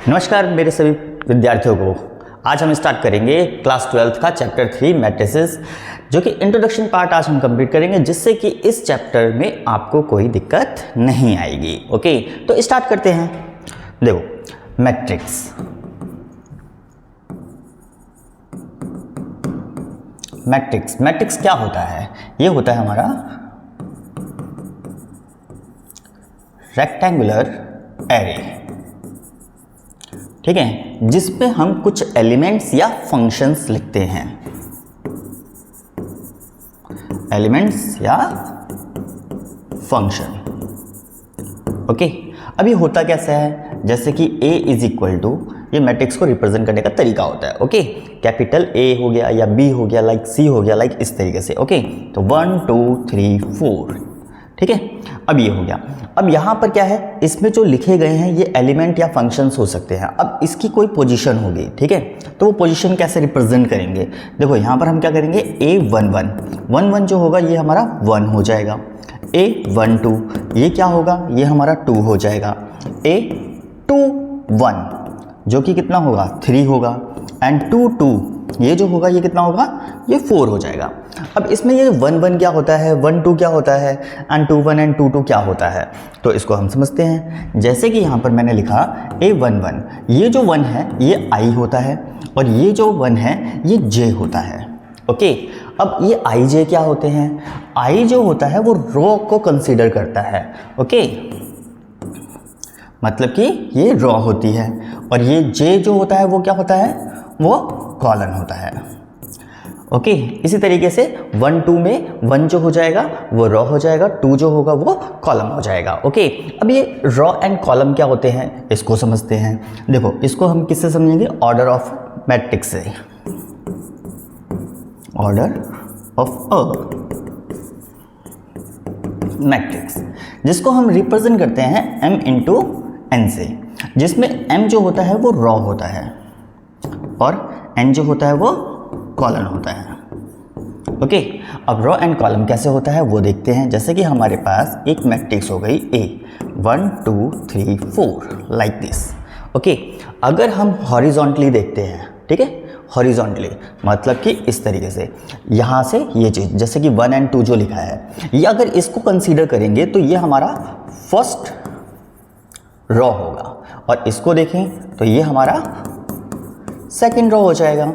नमस्कार मेरे सभी विद्यार्थियों को। आज हम स्टार्ट करेंगे क्लास 12th का चैप्टर 3 मैट्रिसेस, जो कि इंट्रोडक्शन पार्ट आज हम कंप्लीट करेंगे, जिससे कि इस चैप्टर में आपको कोई दिक्कत नहीं आएगी। ओके, तो स्टार्ट करते हैं। देखो, मैट्रिक्स क्या होता है? ये होता है हमारा रेक्टेंगुलर एरे, ठीक है, जिस पे हम कुछ एलिमेंट्स या फंक्शंस लिखते हैं। एलिमेंट्स या फंक्शन। ओके, अभी होता कैसा है, जैसे कि A इज इक्वल टू, ये मैट्रिक्स को रिप्रेजेंट करने का तरीका होता है। ओके, कैपिटल A हो गया या B हो गया, लाइक C हो गया, लाइक इस तरीके से। ओके, तो 1 2 3 4, ठीक है। अब ये हो गया। अब यहाँ पर क्या है, इसमें जो लिखे गए हैं ये एलिमेंट या फंक्शंस हो सकते हैं। अब इसकी कोई पोजीशन होगी, ठीक है, तो वो पोजीशन कैसे रिप्रेजेंट करेंगे? देखो, यहाँ पर हम क्या करेंगे, A11 जो होगा ये हमारा 1 हो जाएगा। A12 ये क्या होगा, ये हमारा 2 हो जाएगा। A21 जो कि कितना होगा, 3 होगा। एंड 22 ये जो होगा ये कितना होगा, ये 4 हो जाएगा। अब इसमें ये 1 1 क्या होता है, 1 2 क्या होता है, एंड 2 1 एंड 2 2 क्या होता है, तो इसको हम समझते हैं। जैसे कि यहाँ पर मैंने लिखा A11, ये जो 1 है ये I होता है, और ये जो 1 है ये J होता है। ओके, अब ये I J क्या होते हैं? I जो होता है वो रो को कंसीडर करता है। ओके, मतलब कि ये रॉ होती है, और ये J जो होता है वो क्या होता है, वो कॉलन होता है। ओके, इसी तरीके से 1 2 में 1 जो हो जाएगा वो रॉ हो जाएगा, 2 जो होगा वो कॉलम हो जाएगा। ओके, अब ये रॉ एंड कॉलम क्या होते हैं, इसको समझते हैं। देखो, इसको हम किससे समझेंगे, ऑर्डर ऑफ मैट्रिक्स से। ऑर्डर ऑफ अ मैट्रिक्स, जिसको हम रिप्रेजेंट करते हैं m इंटू n से, जिसमें m जो होता है वो रॉ होता है और n जो होता है वो कॉलन होता है। ओके, अब रॉ एंड कॉलम कैसे होता है वो देखते हैं। जैसे कि हमारे पास एक मैट्रिक्स हो गई A 1 2 3 4 लाइक दिस। ओके, अगर हम हॉरिजॉन्टली देखते हैं, ठीक है, हॉरिजॉन्टली मतलब कि इस तरीके से, यहाँ से ये चीज़, जैसे कि 1 एंड 2 जो लिखा है, ये अगर इसको कंसीडर करेंगे तो ये हमारा फर्स्ट रॉ होगा, और इसको देखें तो ये हमारा सेकंड रॉ हो जाएगा।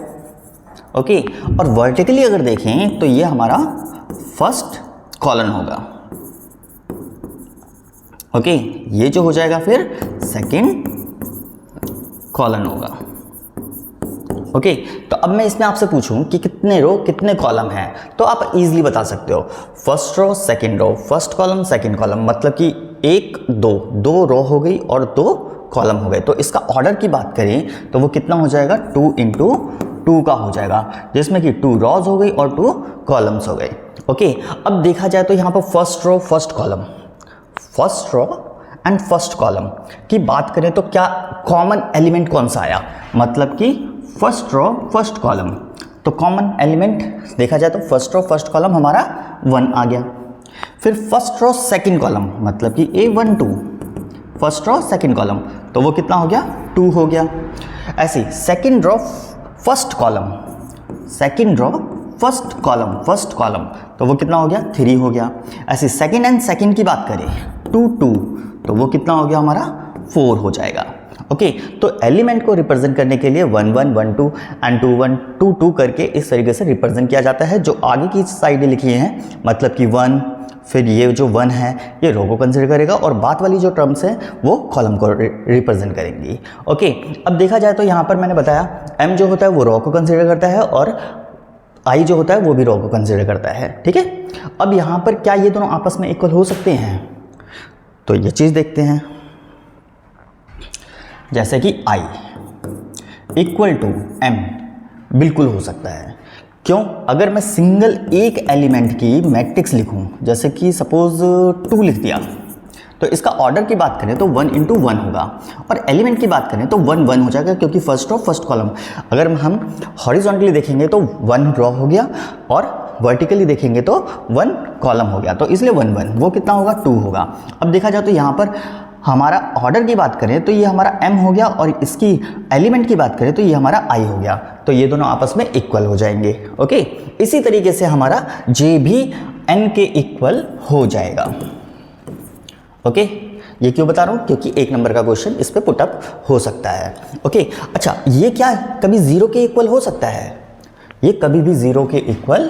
ओके, और वर्टिकली अगर देखें तो ये हमारा फर्स्ट कॉलन होगा। ओके, ये जो हो जाएगा फिर सेकंड कॉलन होगा। ओके, तो अब मैं इसमें आपसे पूछूं कि कितने रो कितने कॉलम हैं, तो आप इजीली बता सकते हो, first row second row, first column second column, मतलब कि 1 2 रो हो गई और 2 कॉलम हो गए। तो इसका ऑर्डर की बात करें तो वो कितना हो जाएगा, 2 इंटू 2 का हो जाएगा, जिसमें कि 2 रॉज हो गई और 2 कॉलम्स हो गए। ओके, अब देखा जाए तो यहाँ पर first row first column, first row and first column की बात करें तो क्या कॉमन एलिमेंट कौन सा आया, मतलब कि फर्स्ट रो फर्स्ट कॉलम, तो कॉमन एलिमेंट देखा जाए तो फर्स्ट रो फर्स्ट कॉलम हमारा 1 आ गया। फिर फर्स्ट रो सेकंड कॉलम, मतलब कि A12 first row second column, तो वो कितना हो गया, 2 हो गया। ऐसे second row first column, second row first column, तो वो कितना हो गया, 3 हो गया। ऐसे सेकंड एंड सेकंड की बात करें 2 2, तो वो कितना हो गया हमारा, 4 हो जाएगा। ओके, तो एलिमेंट को रिप्रेजेंट करने के लिए 1 1 1 2 एंड 2 1 2 2 करके इस तरीके से रिप्रेजेंट किया जाता है। जो आगे की साइड लिखी हैं, मतलब कि 1, फिर ये जो 1 है ये रो को कंसिडर करेगा, और बात वाली जो टर्म्स हैं वो कॉलम को रिप्रेजेंट करेंगी। ओके, अब देखा जाए तो यहाँ पर मैंने बताया m जो होता है वो रो को कंसिडर करता है, और I जो होता है वो भी रो को कंसिडर करता है, ठीक है। अब यहाँ पर क्या ये दोनों आपस में इक्वल हो सकते हैं, तो ये चीज़ देखते हैं। जैसे कि I इक्वल टू M बिल्कुल हो सकता है। क्यों? अगर मैं सिंगल एक एलिमेंट की मैट्रिक्स लिखूं, जैसे कि सपोज 2 लिख दिया, तो इसका ऑर्डर की बात करें तो 1 इंटू 1 होगा, और एलिमेंट की बात करें तो 1 1 हो जाएगा, क्योंकि फर्स्ट रो फर्स्ट कॉलम। अगर हम हॉरिजॉन्टली देखेंगे तो 1 रो हो गया, और वर्टिकली देखेंगे तो 1 कॉलम हो गया, तो इसलिए 1 1 वो कितना होगा, 2 होगा। अब देखा जाए तो यहाँ पर हमारा ऑर्डर की बात करें तो ये हमारा m हो गया, और इसकी एलिमेंट की बात करें तो ये हमारा i हो गया, तो ये दोनों आपस में इक्वल हो जाएंगे। ओके, इसी तरीके से हमारा j भी n के इक्वल हो जाएगा। ओके, ये क्यों बता रहा हूँ, क्योंकि 1 नंबर का क्वेश्चन इस पे पुटअप हो सकता है। ओके, अच्छा ये क्या है, कभी 0 के इक्वल हो सकता है? ये कभी भी 0 के इक्वल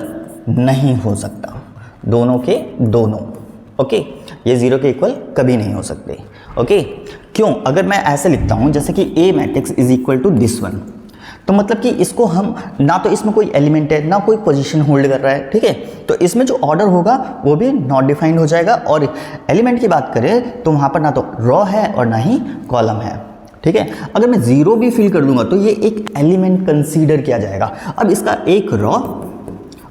नहीं हो सकता, दोनों के दोनों। ओके, ये 0 के इक्वल कभी नहीं हो सकते। ओके, क्यों? अगर मैं ऐसे लिखता हूँ जैसे कि A matrix is equal to this one, तो मतलब कि इसको हम ना तो इसमें कोई एलिमेंट है ना कोई पोजीशन होल्ड कर रहा है, ठीक है, तो इसमें जो ऑर्डर होगा वो भी नॉट डिफाइंड हो जाएगा। और एलिमेंट की बात करें तो वहाँ पर ना तो रॉ है और ना ही कॉलम है, ठीक है। अगर मैं 0 भी फिल कर दूंगा तो ये एक एलिमेंट कंसीडर किया जाएगा। अब इसका एक रॉ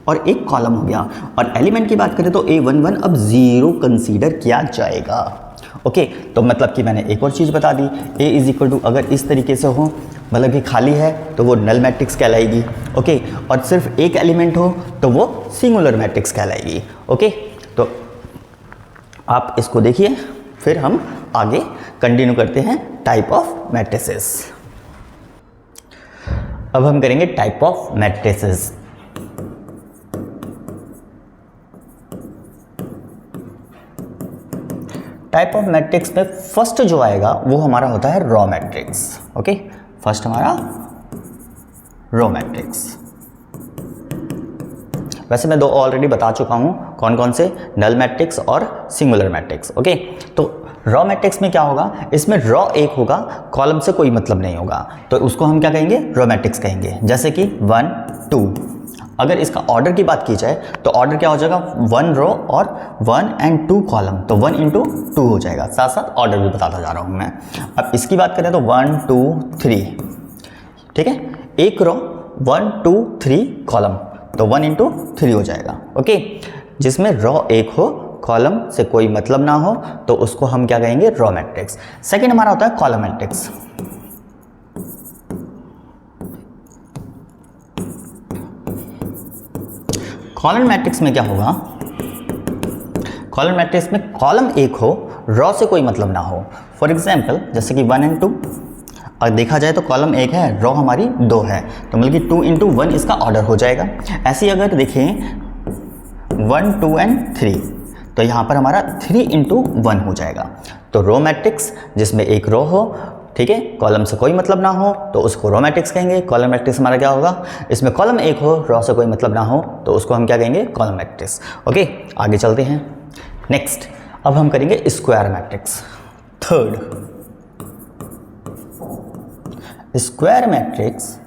और एक कॉलम हो गया, और एलिमेंट की बात करें तो A11 अब 0 कंसीडर किया जाएगा। ओके, तो मतलब कि मैंने एक और चीज़ बता दी, A इज इक्वल टू अगर इस तरीके से हो, मतलब कि खाली है तो वो नल मैट्रिक्स कहलाएगी। ओके, और सिर्फ एक एलिमेंट हो तो वो सिंगुलर मैट्रिक्स कहलाएगी। ओके, तो आप इसको देखिए, फिर हम आगे कंटिन्यू करते हैं टाइप ऑफ मैट्रिसेस। अब हम करेंगे type of matrices. Type of matrix में फर्स्ट जो आएगा वो हमारा होता है रॉ मैट्रिक्स। ओके, फर्स्ट हमारा रॉ मैट्रिक्स। वैसे मैं 2 ऑलरेडी बता चुका हूं, कौन कौन से, नल मैट्रिक्स और सिंगुलर मैट्रिक्स। ओके, तो रॉ मैट्रिक्स में क्या होगा, इसमें रॉ एक होगा, कॉलम से कोई मतलब नहीं होगा, तो उसको हम क्या कहेंगे, रॉ मैट्रिक्स कहेंगे। जैसे कि 1 2, अगर इसका ऑर्डर की बात की जाए तो ऑर्डर क्या हो जाएगा, 1 रो और 1 and 2 कॉलम, तो 1 into 2 हो जाएगा। साथ साथ ऑर्डर भी बताता जा रहा हूँ मैं। अब इसकी बात करें तो 1 2 3, ठीक है, एक रो 1 2 3 कॉलम, तो 1 into 3 हो जाएगा। ओके, जिसमें रॉ एक हो, कॉलम से कोई मतलब ना हो, तो उसको हम क्या कहेंगे, रॉ मैट्रिक्स। सेकेंड हमारा होता है कॉलम मैट्रिक्स। कॉलम मैट्रिक्स में क्या होगा, कॉलम मैट्रिक्स में कॉलम एक हो, रॉ से कोई मतलब ना हो। फॉर एग्जांपल जैसे कि 1 and 2, और देखा जाए तो कॉलम एक है, रॉ हमारी 2 है, तो मतलब कि 2 into 1 इसका ऑर्डर हो जाएगा। ऐसे ही अगर देखें 1 2 and 3, तो यहाँ पर हमारा 3 into 1 हो जाएगा। तो रॉ मैट्रिक्स जिसमें एक रॉ हो, ठीक है, कॉलम से कोई मतलब ना हो, तो उसको रॉ मैट्रिक्स कहेंगे। कॉलम मैट्रिक्स हमारा क्या होगा, इसमें कॉलम एक हो, रॉ से कोई मतलब ना हो, तो उसको हम क्या कहेंगे, कॉलम मैट्रिक्स। ओके, आगे चलते हैं। नेक्स्ट अब हम करेंगे square matrix. Third, square matrix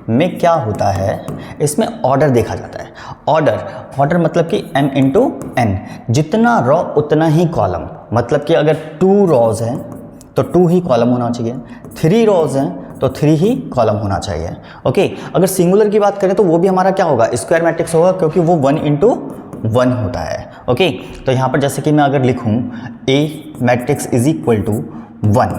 में क्या होता है, इसमें ऑर्डर देखा जाता है। ऑर्डर मतलब कि m into n, जितना रॉ उतना ही कॉलम, मतलब कि अगर 2 रॉज हैं तो 2 ही कॉलम होना चाहिए, 3 रॉज हैं तो 3 ही कॉलम होना चाहिए। ओके, अगर सिंगुलर की बात करें तो वो भी हमारा क्या होगा, स्क्वायर मैट्रिक्स होगा, क्योंकि वो 1 into 1 होता है। ओके, तो यहाँ पर जैसे कि मैं अगर लिखूँ A matrix is equal to 1,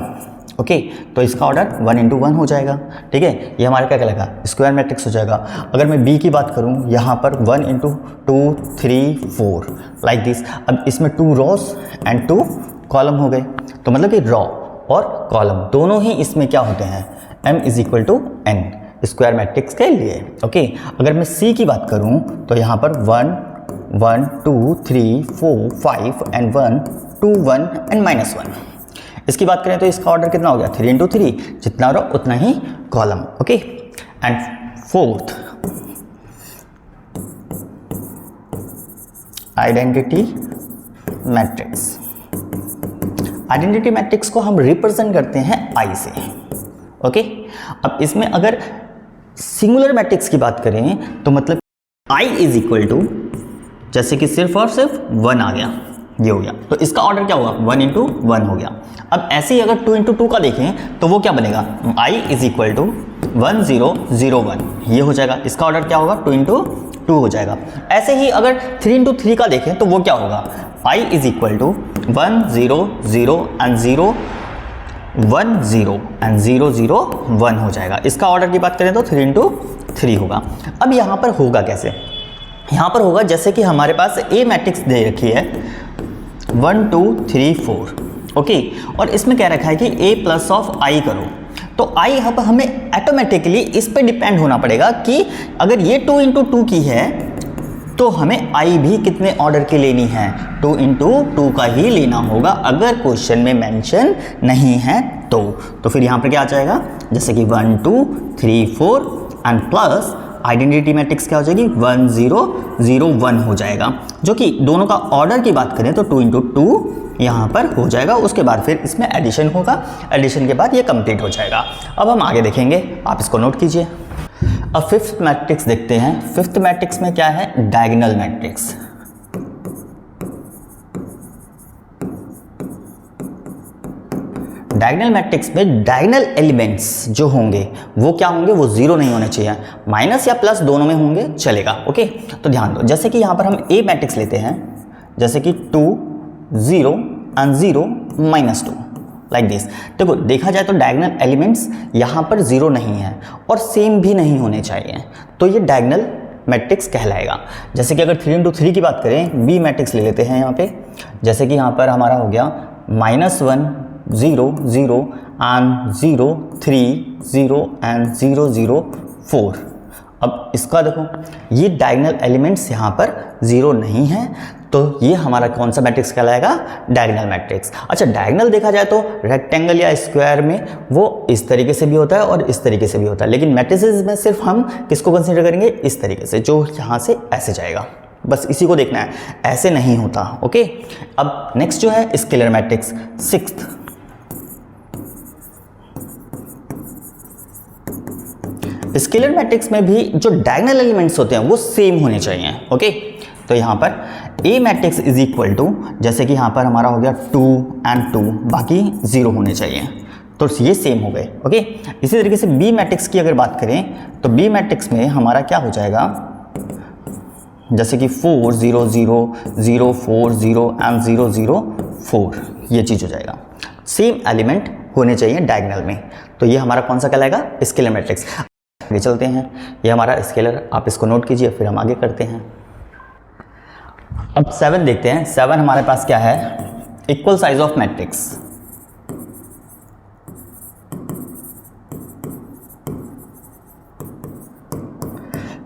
okay, तो इसका ऑर्डर 1 into 1 हो जाएगा। ठीक है, ये हमारा क्या कहलाएगा, स्क्वायर मैट्रिक्स हो जाएगा। अगर मैं बी की बात करूँ, यहाँ पर 1 into 2 3 4 लाइक दिस। अब इसमें 2 रॉस एंड 2 कॉलम हो गए, तो मतलब कि रॉ और कॉलम दोनों ही इसमें क्या होते हैं, m is equal to n square matrix के लिए। ओके, अगर मैं सी की बात करूँ तो यहाँ पर 1 1 2 3 4 5 एंड 1 2 1 एंड -1। इसकी बात करें तो इसका ऑर्डर कितना हो गया, 3 into 3, जितना रॉ उतना ही column. Okay, and fourth, identity matrix. Identity matrix को हम रिप्रेजेंट करते हैं I से। ओके, अब इसमें अगर सिंगुलर मैट्रिक्स की बात करें तो मतलब I इज इक्वल टू, जैसे कि सिर्फ और सिर्फ 1 आ गया, ये हो गया, तो इसका ऑर्डर क्या होगा, 1 into 1 हो गया। अब ऐसे ही अगर 2 into 2 का देखें तो वो क्या बनेगा, I इज इक्वल टू 1 0 0 1, ये हो जाएगा। इसका ऑर्डर क्या होगा, 2 into 2 हो जाएगा। ऐसे ही अगर 3 into 3 का देखें तो वो क्या होगा, I is equal to 1 0 0 and 0 1 0 and 0 0 1 हो जाएगा। इसका ऑर्डर की बात करें तो 3 into 3 होगा। अब यहाँ पर होगा कैसे, यहाँ पर होगा जैसे कि हमारे पास A मैट्रिक्स दे रखी है 1 2 3 4। ओके। और इसमें क्या रखा है कि a प्लस ऑफ आई करो, तो i अब हमें ऑटोमेटिकली इस पे डिपेंड होना पड़ेगा कि अगर ये 2 इंटू 2 की है तो हमें i भी कितने ऑर्डर की लेनी है, 2 इंटू 2 का ही लेना होगा अगर क्वेश्चन में मेंशन नहीं है तो फिर यहाँ पर क्या आ जाएगा, जैसे कि 1 2 3 4 एंड प्लस आइडेंटिटी मैट्रिक्स क्या हो जाएगी 1 0 0 1 हो जाएगा, जो कि दोनों का ऑर्डर की बात करें तो 2 इंटू 2 यहाँ पर हो जाएगा। उसके बाद फिर इसमें एडिशन होगा, एडिशन के बाद ये कंप्लीट हो जाएगा। अब हम आगे देखेंगे, आप इसको नोट कीजिए। अब फिफ्थ मैट्रिक्स देखते हैं। फिफ्थ मैट्रिक्स में क्या है, डायगोनल मैट्रिक्स। डायगोनल मैट्रिक्स में डायगोनल एलिमेंट्स जो होंगे वो क्या होंगे, वो जीरो नहीं होने चाहिए, माइनस या प्लस दोनों में होंगे चलेगा। ओके, तो ध्यान दो, जैसे कि यहाँ पर हम ए मैट्रिक्स लेते हैं, जैसे कि 2 0 एंड 0 -2 लाइक दिस। देखो देखा जाए तो डायगोनल एलिमेंट्स यहाँ पर जीरो नहीं है और सेम भी नहीं होने चाहिए, तो ये डायगोनल मैट्रिक्स कहलाएगा। जैसे कि अगर 3 इंटू 3 की बात करें, बी मैट्रिक्स ले लेते हैं यहाँ पे, जैसे कि यहाँ पर हमारा हो गया -1 0 0 एंड 0 3 0 एंड 0 0 4। अब इसका देखो, ये डायगोनल एलिमेंट्स यहाँ पर जीरो नहीं है, तो ये हमारा कौन सा मैट्रिक्स कहलाएगा, डायगोनल मैट्रिक्स। अच्छा, डायगोनल देखा जाए तो रेक्टेंगल या स्क्वायर में वो इस तरीके से भी होता है और इस तरीके से भी होता है, लेकिन मैट्रिसेस में सिर्फ हम किसको कंसीडर करेंगे, इस तरीके से, जो यहाँ से ऐसे जाएगा, बस इसी को देखना है, ऐसे नहीं होता। ओके, अब नेक्स्ट जो है scalar matrix, sixth. Scalar matrix में भी जो डायगोनल एलिमेंट्स होते हैं वो सेम होने चाहिए। ओके, तो यहाँ पर ए मैट्रिक्स इज इक्वल टू, जैसे कि यहाँ पर हमारा हो गया 2 एंड 2, बाकी 0 होने चाहिए, तो ये सेम हो गए। ओके, इसी तरीके से बी मैट्रिक्स की अगर बात करें तो बी मैट्रिक्स में हमारा क्या हो जाएगा, जैसे कि 4 0 0 0 4 0 एंड 0 0 4, ये चीज़ हो जाएगा, सेम एलिमेंट होने चाहिए डायगोनल में, तो ये हमारा कौन सा कहलाएगा, स्केलर मैट्रिक्स। आगे चलते हैं, ये हमारा स्केलर, आप इसको नोट कीजिए, फिर हम आगे करते हैं। अब 7 देखते हैं। 7 हमारे पास क्या है, इक्वल साइज ऑफ मैट्रिक्स।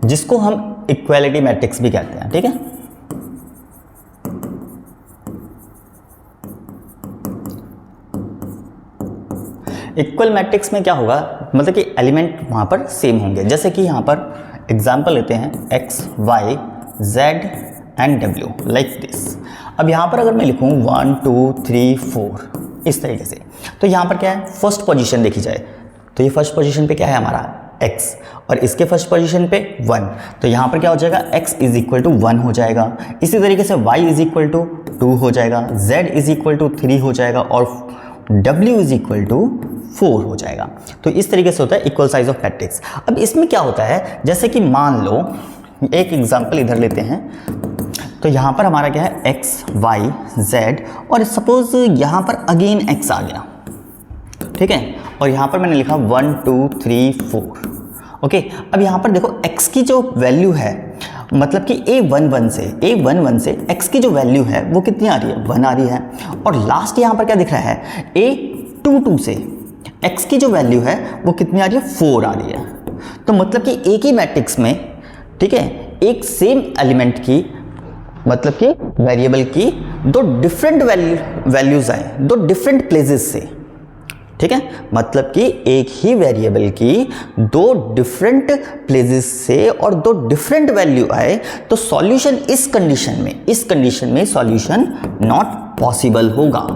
जिसको हम इक्वालिटी मैट्रिक्स भी कहते हैं, ठीक है। इक्वल मैट्रिक्स में क्या होगा, मतलब कि एलिमेंट वहां पर सेम होंगे, जैसे कि यहां पर एग्जांपल लेते हैं x y z and w like this. अब यहाँ पर अगर मैं लिखूँ 1 2 3 4 इस तरीके से, तो यहाँ पर क्या है, फर्स्ट पोजीशन देखी जाए तो ये फर्स्ट पोजीशन पे क्या है हमारा x, और इसके फर्स्ट पोजीशन पे 1, तो यहाँ पर क्या हो जाएगा, x इज इक्वल टू 1 हो जाएगा। इसी तरीके से y इज इक्वल टू 2 हो जाएगा, z इज इक्वल टू 3 हो जाएगा, और w इज इक्वल टू 4 हो जाएगा। तो इस तरीके से होता है इक्वल साइज ऑफ मैट्रिक्स। अब इसमें क्या होता है, जैसे कि मान लो एक एग्जांपल इधर लेते हैं, तो यहाँ पर हमारा क्या है x y z, और सपोज यहाँ पर अगेन x आ गया, ठीक है, और यहाँ पर मैंने लिखा 1 2 3 4। ओके, अब यहाँ पर देखो x की जो वैल्यू है, मतलब कि a11 से x की जो वैल्यू है वो कितनी आ रही है, 1 आ रही है, और लास्ट यहाँ पर क्या दिख रहा है, a22 से x की जो वैल्यू है वो कितनी आ रही है, 4 आ रही है। तो मतलब कि एक ही मैट्रिक्स में, ठीक है, एक सेम एलिमेंट की, मतलब कि वेरिएबल की दो डिफरेंट वैल्यूज आए, दो डिफरेंट प्लेसेस से, ठीक है, मतलब कि एक ही वेरिएबल की दो डिफरेंट प्लेसेस से और दो डिफरेंट वैल्यू आए, तो सॉल्यूशन इस कंडीशन में सॉल्यूशन नॉट पॉसिबल होगा,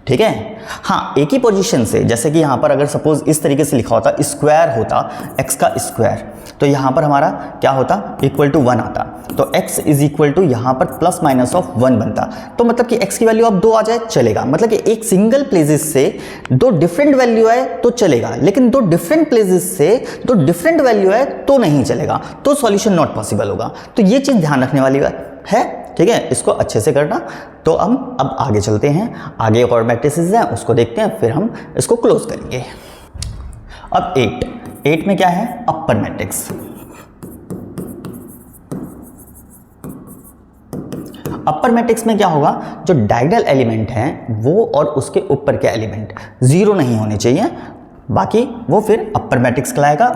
ठीक है। हाँ, एक ही पोजीशन से, जैसे कि यहाँ पर अगर सपोज इस तरीके से लिखा होता, स्क्वायर होता, x का स्क्वायर, तो यहाँ पर हमारा क्या होता, इक्वल टू 1 आता, तो x इज इक्वल टू यहाँ पर प्लस माइनस ऑफ 1 बनता, तो मतलब कि x की वैल्यू अब 2 आ जाए चलेगा, मतलब कि एक सिंगल प्लेसेस से दो डिफरेंट वैल्यू आए तो चलेगा, लेकिन दो डिफरेंट प्लेसेस से दो डिफरेंट वैल्यू आए तो नहीं चलेगा, तो सॉल्यूशन नॉट पॉसिबल होगा। तो ये चीज़ ध्यान रखने वाली है, ठीक है, इसको अच्छे से करना। तो हम अब आगे चलते हैं, आगे एक और मैट्रिसेस हैं उसको देखते हैं, फिर हम इसको क्लोज करेंगे। अब 8 में क्या है, अपर मैट्रिक्स। अपर मैट्रिक्स में क्या होगा, जो डायगोनल एलिमेंट हैं वो और उसके ऊपर के एलिमेंट जीरो नहीं होने चाहिए, बाकी वो फिर अपर मैट्रिक्स कहलाएगा।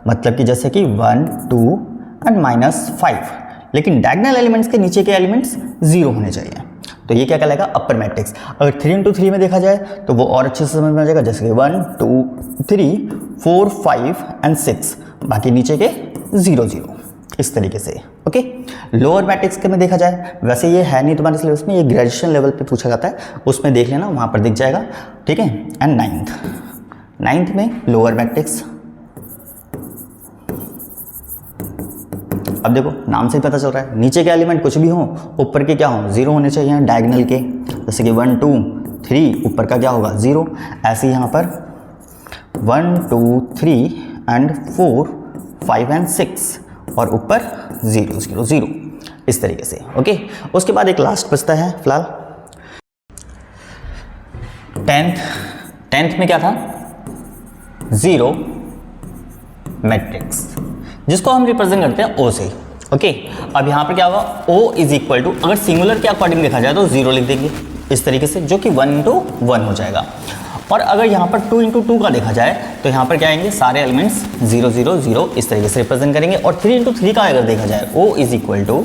मतलब कि जैसे कि 1 2 एंड -5, लेकिन डायगोनल एलिमेंट्स के नीचे के एलिमेंट्स जीरो होने चाहिए, तो ये क्या कहलाएगा, अपर मैट्रिक्स। अगर 3 into 3 में देखा जाए तो वो और अच्छे से समझ में आ जाएगा, जैसे कि 1 2 3 4 5 एंड 6, बाकी नीचे के 0 0, इस तरीके से। ओके, लोअर मैट्रिक्स के में देखा जाए, वैसे ये है नहीं तुम्हारे सिलेबस में, ये ग्रेजुएशन लेवल पे पूछा जाता है, उसमें देख लेना, वहाँ पर दिख जाएगा, ठीक है। एंड नाइन्थ में लोअर मैट्रिक्स। अब देखो नाम से ही पता चल रहा है, नीचे के एलिमेंट कुछ भी हो, ऊपर के क्या हो, जीरो होने चाहिए डायगोनल के, जैसे कि 1 2 3, ऊपर का क्या होगा, जीरो। ऐसे ही यहाँ पर 1 2 3 एंड 4 5 एंड 6, और ऊपर 0 0 0, इस तरीके से। ओके, उसके बाद एक लास्ट बचता है फिलहाल 10th में क्या था, जीरो मैट्रिक्स, जिसको हम रिप्रेजेंट करते हैं O से। ओके, अब यहाँ पर क्या होगा, O इज इक्वल टू, अगर सिंगुलर के अकॉर्डिंग देखा जाए तो 0 लिख देंगे इस तरीके से, जो कि 1 into 1 हो जाएगा। और अगर यहाँ पर 2 into 2 का देखा जाए तो यहाँ पर क्या आएंगे, सारे एलिमेंट्स 0 0 0 इस तरीके से रिप्रेजेंट करेंगे। और 3 into 3 का अगर देखा जाए, O is equal to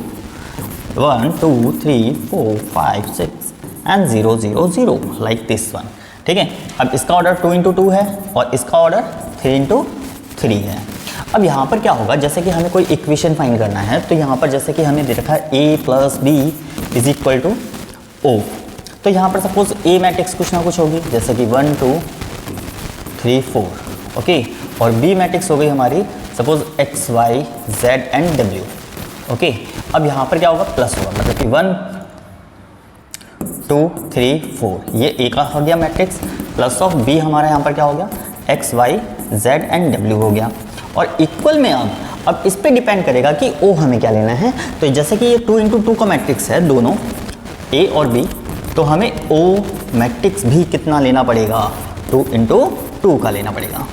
1 2 3 4 5 6 and 0 0 0, like this one. ठीक है, अब इसका ऑर्डर 2 into 2 है और इसका ऑर्डर 3 into 3 है। अब यहाँ पर क्या होगा, जैसे कि हमें कोई इक्वेशन फाइंड करना है, तो यहाँ पर जैसे कि हमें दे रखा है A + B is equal to O, तो यहाँ पर सपोज A मैट्रिक्स कुछ ना कुछ होगी, जैसे कि 1 2 3 4, ओके, और B मैट्रिक्स हो गई हमारी suppose X Y Z and W। Okay, अब यहाँ पर क्या होगा, प्लस होगा, मतलब कि 1 2 3 4, ये A का हो गया मैट्रिक्स, प्लस ऑफ B हमारा यहाँ पर क्या हो गया, X Y Z and W हो गया। और इक्वल में अब इस पे डिपेंड करेगा कि O हमें क्या लेना है। तो जैसे कि ये 2 into 2 का मैट्रिक्स है दोनों A और B, तो हमें O मैट्रिक्स भी कितना लेना पड़ेगा, 2 into 2 का लेना पड़ेगा।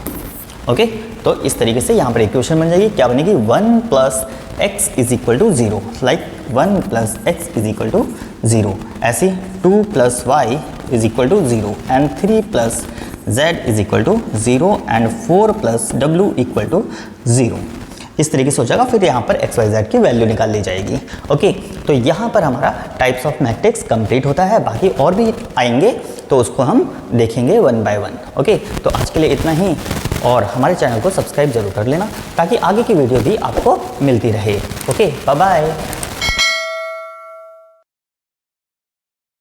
ओके, तो इस तरीके से यहाँ पर इक्वेशन बन जाएगी, क्या बनेगी, 1 + x is equal to 0, like 1 + x is equal to 0, ऐसी 2 + y is equal to 0 and 3 + z is equal to 0 and 4 + w equal to 0, इस तरीके से हो जाएगा। फिर यहाँ पर x y z की वैल्यू निकाल ली जाएगी। ओके, तो यहाँ पर हमारा टाइप्स ऑफ मैट्रिक्स कंप्लीट होता है, बाकी और भी आएंगे तो उसको हम देखेंगे 1 by 1। ओके, तो आज के लिए इतना ही, और हमारे चैनल को सब्सक्राइब जरूर कर लेना ताकि आगे की वीडियो भी आपको मिलती रहे। Okay, bye bye.